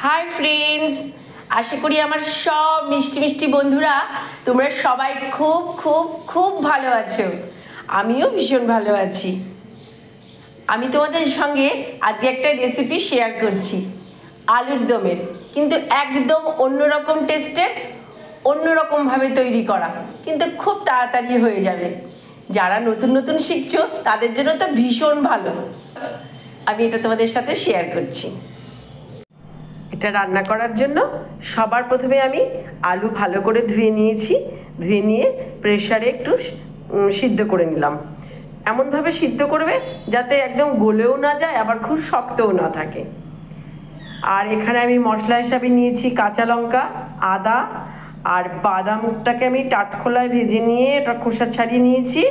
Hi friends, আশা করি আমার সব মিষ্টি মিষ্টি বন্ধুরা তোমরা সবাই খুব খুব খুব ভালো আছো। আমিও ভীষণ ভালো আছি। আমি তোমাদের সঙ্গে আজকে একটা রেসিপি শেয়ার করছি, আলুর দমের, কিন্তু একদম অন্যরকম টেস্টের, অন্যরকমভাবে তৈরি করা, কিন্তু খুব তাড়াতাড়ি হয়ে যাবে। যারা নতুন নতুন শিখছো তাদের জন্য তো ভীষণ ভালো। আমি এটা তোমাদের সাথে শেয়ার করছি। এটা রান্না করার জন্য সবার প্রথমে আমি আলু ভালো করে ধুয়ে নিয়েছি। ধুয়ে নিয়ে প্রেসারে একটু সিদ্ধ করে নিলাম। এমনভাবে সিদ্ধ করবে যাতে একদম গলেও না যায়, আবার খুব শক্তও না থাকে। আর এখানে আমি মশলা হিসাবে নিয়েছি কাঁচা লঙ্কা, আদা, আর বাদামটাকে আমি টাটখোলায় ভেজে নিয়ে ওটা খোসা ছাড়িয়ে নিয়েছি।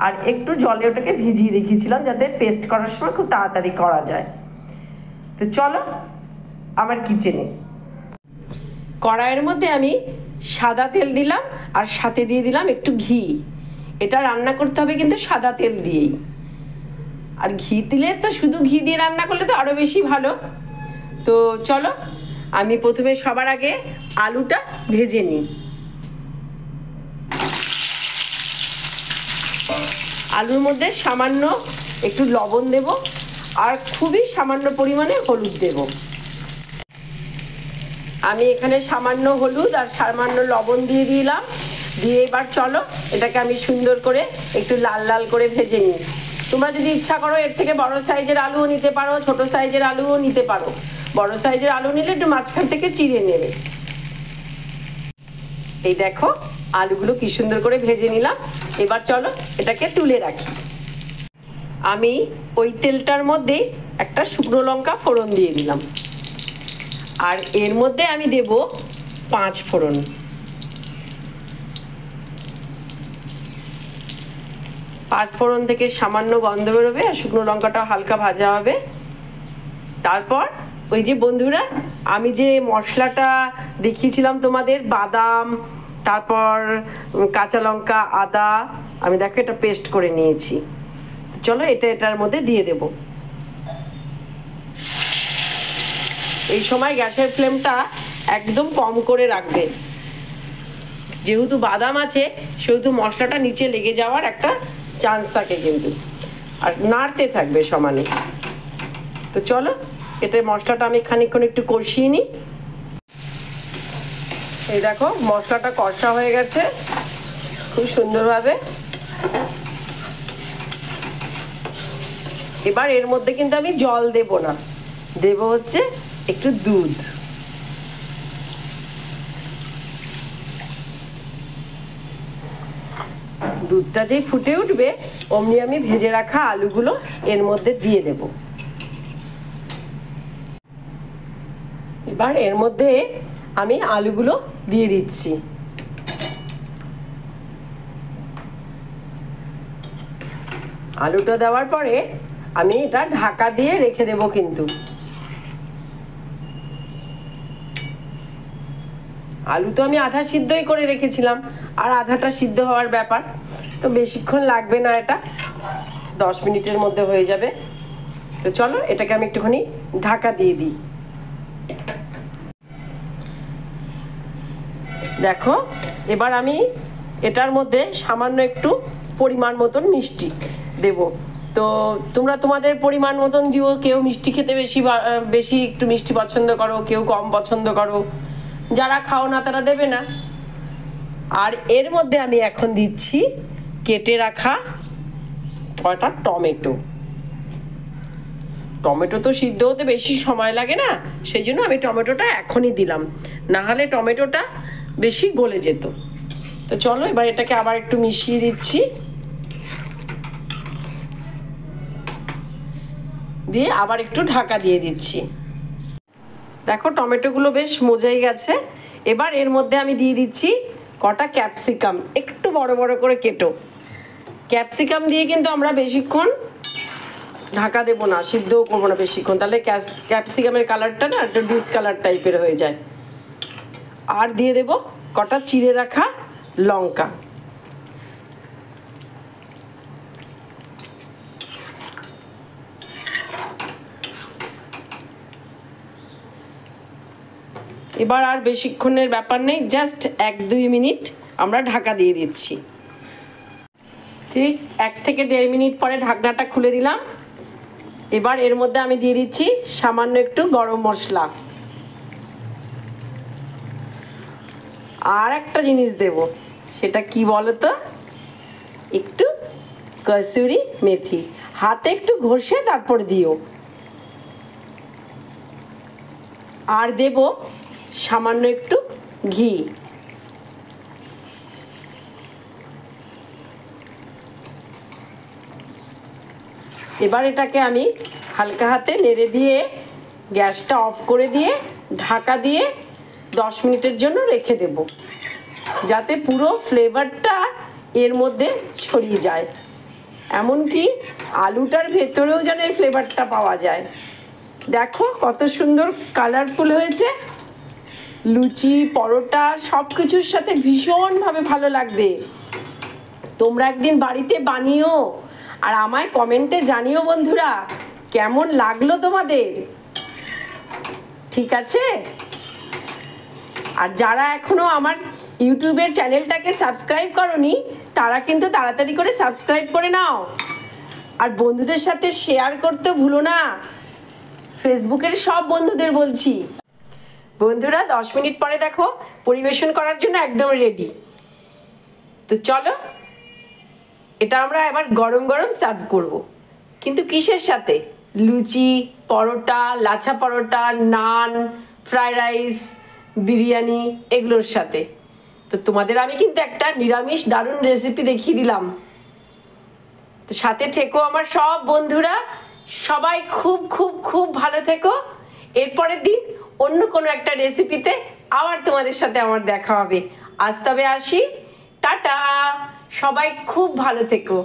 আর একটু জলে ওটাকে ভিজিয়ে রেখেছিলাম যাতে পেস্ট করার সময় খুব তাড়াতাড়ি করা যায়। তো চলো আমার কিচেনে। কড়াইয়ের মধ্যে আমি সাদা তেল দিলাম আর সাথে দিয়ে দিলাম একটু ঘি। এটা রান্না করতে হবে কিন্তু সাদা তেল দিয়েই। আর ঘি দিলে তো শুধু ঘি দিয়ে রান্না করলে তো আরও বেশি ভালো। তো চলো আমি প্রথমে সবার আগে আলুটা ভেজে নিই। আলুর মধ্যে সামান্য একটু লবণ দেব আর খুবই সামান্য পরিমাণে হলুদ দেব। আমি এখানে সামান্য হলুদ আর সামান্য লবণ দিয়ে দিলাম। দিয়ে এবার চলো এটাকে আমি সুন্দর করে একটু লাল লাল করে ভেজে নিই। তোমরা যদি ইচ্ছা করো এর থেকে বড় সাইজের আলুও নিতে পারো, ছোট সাইজের আলুও নিতে পারো। বড় সাইজের আলু নিলে একটু মাঝখান থেকে চিড়ে নেবে। এই দেখো আলুগুলো কি সুন্দর করে ভেজে নিলাম। এবার চলো এটাকে তুলে রাখি। আমি ওই তেলটার মধ্যে একটা শুকনো লঙ্কা ফোড়ন দিয়ে দিলাম। আর এর মধ্যে আমি দেব 5 ফোড়ন। 5 ফোড়ন থেকে সামান্য গন্ধ বেরোবে আর শুকনো লঙ্কাটা হালকা ভাজা হবে। তারপর ওই যে বন্ধুরা আমি যে মশলাটা দেখিয়েছিলাম তোমাদের, বাদাম, তারপর কাঁচা লঙ্কা, আদা, আমি দেখো এটা পেস্ট করে নিয়েছি। চলো এটার মধ্যে দিয়ে দেব। এই সময় গ্যাসের ফ্লেমটা একদম কম করে রাখবে। যেহেতু বাদাম আছে সেহেতু মশলাটা নিচে লেগে যাওয়ার একটা চান্স থাকে কিন্তু, আর নাড়তে থাকবে সমানে। তো চলো এটা মশলাটা আমি খানিকক্ষণ একটু কষিয়ে নিই। এই দেখো মশলাটা কষা হয়ে গেছে খুব সুন্দরভাবে। এবার এর মধ্যে কিন্তু আমি জল দেব না, দেব হচ্ছে একটু দুধ। দুধটা যেই ফুটে উঠবে অমনি আমি ভেজে রাখা আলুগুলো এর মধ্যে দিয়ে দেব। এবার এর মধ্যে আমি আলুগুলো দিয়ে দিচ্ছি। আলুটা দেওয়ার পরে আমি এটা ঢাকা দিয়ে রেখে দেব। কিন্তু আলু তো আমি আধা সিদ্ধই করে রেখেছিলাম, আর আধাটা সিদ্ধ হওয়ার ব্যাপার, তো বেশিক্ষণ লাগবে না, এটা 10 মিনিটের মধ্যে হয়ে যাবে। তো চলো এটাকে আমি একটুখানি ঢাকা দিয়ে দিই। দেখো এবার আমি এটার মধ্যে সামান্য একটু পরিমাণ মতন মিষ্টি দেব। তো তোমরা তোমাদের পরিমাণ মতন দিও। কেউ মিষ্টি খেতে বেশি একটু মিষ্টি পছন্দ করো, কেউ কম পছন্দ করো। যারা খাও না তারা দেবে না। আর এর মধ্যে আমি এখন দিচ্ছি কেটে রাখা কয়টা টমেটো। টমেটো তো সিদ্ধ হতে বেশি সময় লাগে না, সেই জন্য আমি টমেটোটা এখনই দিলাম, না হলে টমেটোটা বেশি গলে যেত। তো চলো এবার এটাকে আবার একটু মিশিয়ে দিচ্ছি। দিয়ে আবার একটু ঢাকা দিয়ে দিচ্ছি। দেখো টমেটোগুলো বেশ মজাই গেছে। এবার এর মধ্যে আমি দিয়ে দিচ্ছি কটা ক্যাপসিকাম, একটু বড় বড় করে কেটো। ক্যাপসিকাম দিয়ে কিন্তু আমরা বেশিক্ষণ ঢাকা দেবো না, সিদ্ধও করবো না বেশিক্ষণ, তাহলে ক্যাপসিকামের কালারটা না একটু ডিসকালার টাইপের হয়ে যায়। আর দিয়ে দেব কটা চিড়ে রাখা লঙ্কা। এবার আর বেশিক্ষণের ব্যাপার নেই, জাস্ট 1-2 মিনিট আমরা ঢাকা দিয়ে দিচ্ছি। ঠিক 1 থেকে 1.5 মিনিট পরে ঢাকনাটা খুলে দিলাম। এবার এর মধ্যে আমি দিয়ে দিচ্ছি সামান্য একটু গরম মশলা, আর একটা জিনিস দেব, সেটা কি বলো তো, একটু কসুরি মেথি, হাতে একটু ঘষে তারপর দিও। আর দেব সামান্য একটু ঘি। এবার এটাকে আমি হালকা হাতে নেড়ে দিয়ে গ্যাসটা অফ করে দিয়ে ঢাকা দিয়ে 10 মিনিটের জন্য রেখে দেব, যাতে পুরো ফ্লেভারটা এর মধ্যে ছড়িয়ে যায়, এমনকি আলুটার ভেতরেও যেন এই ফ্লেভারটা পাওয়া যায়। দেখো কত সুন্দর কালারফুল হয়েছে, লুচি পরোটা সব কিছুর সাথে ভীষণভাবে ভালো লাগবে। তোমরা একদিন বাড়িতে বানিও আর আমায় কমেন্টে জানিও বন্ধুরা কেমন লাগলো তোমাদের, ঠিক আছে? আর যারা এখনো আমার ইউটিউবের চ্যানেলটাকে সাবস্ক্রাইব করোনি তারা কিন্তু তাড়াতাড়ি করে সাবস্ক্রাইব করে নাও, আর বন্ধুদের সাথে শেয়ার করতে ভুলো না, ফেসবুকের সব বন্ধুদের বলছি। বন্ধুরা 10 মিনিট পরে দেখো পরিবেশন করার জন্য একদম রেডি। তো চলো এটা আমরা এবার গরম গরম সার্ভ করব, কিন্তু কিসের সাথে? লুচি, পরোটা, লাচ্ছা পরোটা, নান, ফ্রাইড রাইস, বিরিয়ানি এগুলোর সাথে। তো তোমাদের আমি কিন্তু একটা নিরামিষ দারুণ রেসিপি দেখিয়ে দিলাম। তো সাথে থেকো আমার সব বন্ধুরা, সবাই খুব খুব খুব ভালো থেকো। এরপরের দিন অন্য কোনো একটা রেসিপিতে আবার তোমাদের সাথে আমার দেখা হবে। আজ তবে আসি, টাটা, সবাই খুব ভালো থেকো।